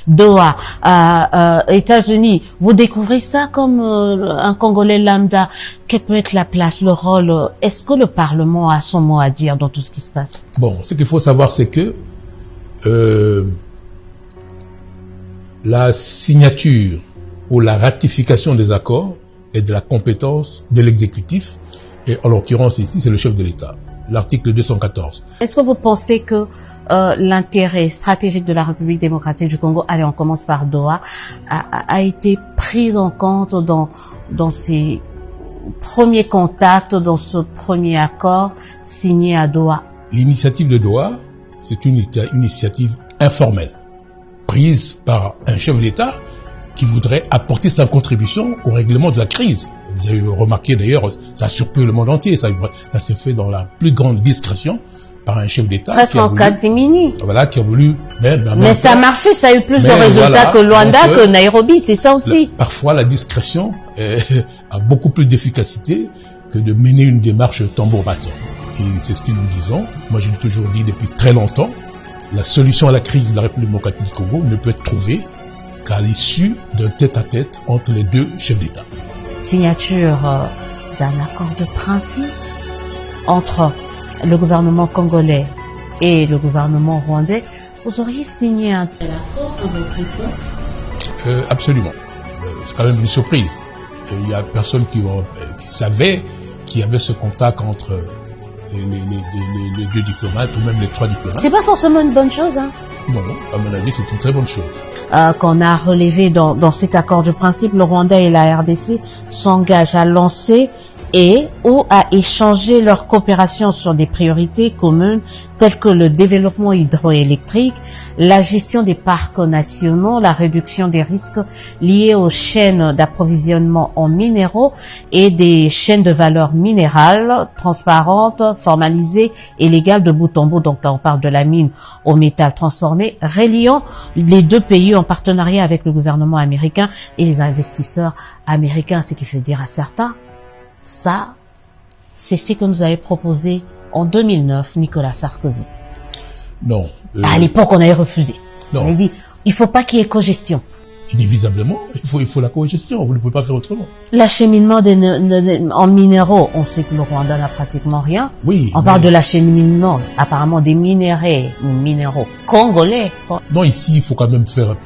Doha, États-Unis, vous découvrez ça comme un Congolais lambda. Quelle peut être la place, le rôle? Est-ce que le Parlement a son mot à dire dans tout ce qui se passe? Bon, ce qu'il faut savoir, c'est que la signature ou la ratification des accords est de la compétence de l'exécutif, et en l'occurrence ici, c'est le chef de l'État. L'article 214. Est-ce que vous pensez que l'intérêt stratégique de la République démocratique du Congo, allez, on commence par Doha, a été pris en compte dans ces premiers contacts, dans ce premier accord signé à Doha? L'initiative de Doha, c'est une initiative informelle, prise par un chef d'État qui voudrait apporter sa contribution au règlement de la crise. Vous avez remarqué d'ailleurs, ça a surpris le monde entier, ça s'est fait dans la plus grande discrétion par un chef d'État. Presque en catimini. Voilà, qui a voulu... Mais ça a marché, ça a eu plus de résultats que Luanda, que Nairobi, c'est ça aussi. Parfois, la discrétion a beaucoup plus d'efficacité que de mener une démarche tambour battant. Et c'est ce que nous disons. Moi, je l'ai toujours dit depuis très longtemps, la solution à la crise de la République démocratique du Congo ne peut être trouvée qu'à l'issue d'un tête-à-tête entre les deux chefs d'État. Signature d'un accord de principe entre le gouvernement congolais et le gouvernement rwandais. Vous auriez signé un tel accord dans votre époque? Absolument. C'est quand même une surprise. Il y a personne qui savait qu'il y avait ce contact entre les deux diplomates ou même les trois diplomates. C'est pas forcément une bonne chose, hein? Non, à mon avis, c'est une très bonne chose. Qu'on a relevé dans cet accord de principe, le Rwanda et la RDC s'engagent à lancer ou à échanger leur coopération sur des priorités communes telles que le développement hydroélectrique, la gestion des parcs nationaux, la réduction des risques liés aux chaînes d'approvisionnement en minéraux et des chaînes de valeur minérale transparentes, formalisées et légales de bout en bout. Donc là, on parle de la mine au métal transformé, reliant les deux pays en partenariat avec le gouvernement américain et les investisseurs américains, ce qui fait dire à certains, ça, c'est ce que nous avait proposé en 2009 Nicolas Sarkozy. Non. À l'époque, on avait refusé. Non. On avait dit, il faut pas qu'il y ait cogestion. Inévitablement, il faut la cogestion. Vous ne pouvez pas faire autrement. L'acheminement en minéraux, on sait que le Rwanda n'a pratiquement rien. Oui. On parle de l'acheminement, apparemment des minéraux congolais. Non, ici, il faut quand même faire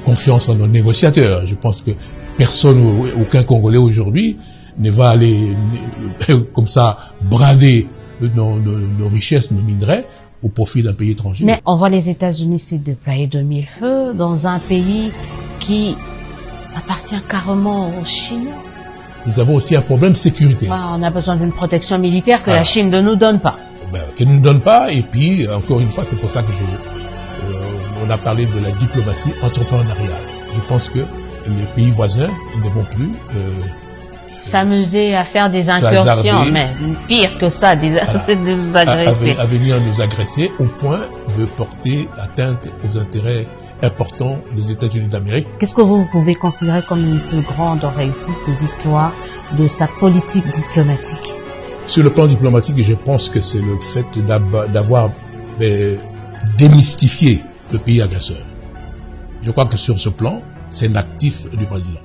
confiance en nos négociateurs. Je pense que personne, aucun Congolais aujourd'hui, ne va aller comme ça brader nos richesses, nos minerais au profit d'un pays étranger. Mais on voit les États-Unis se déployer de mille feux dans un pays qui appartient carrément aux Chinois. Nous avons aussi un problème sécuritaire. On a besoin d'une protection militaire que la Chine ne nous donne pas. Qu'elle ne nous donne pas, et puis encore une fois, c'est pour ça que on a parlé de la diplomatie entrepreneuriale. Je pense que les pays voisins ne vont plus s'amuser à faire des incursions, mais pire que ça, de nous agresser. À venir nous agresser au point de porter atteinte aux intérêts importants des États-Unis d'Amérique. Qu'est-ce que vous pouvez considérer comme une plus grande réussite, victoire de sa politique diplomatique? Sur le plan diplomatique, je pense que c'est le fait d'avoir démystifié le pays agresseur. Je crois que sur ce plan, c'est un actif du président.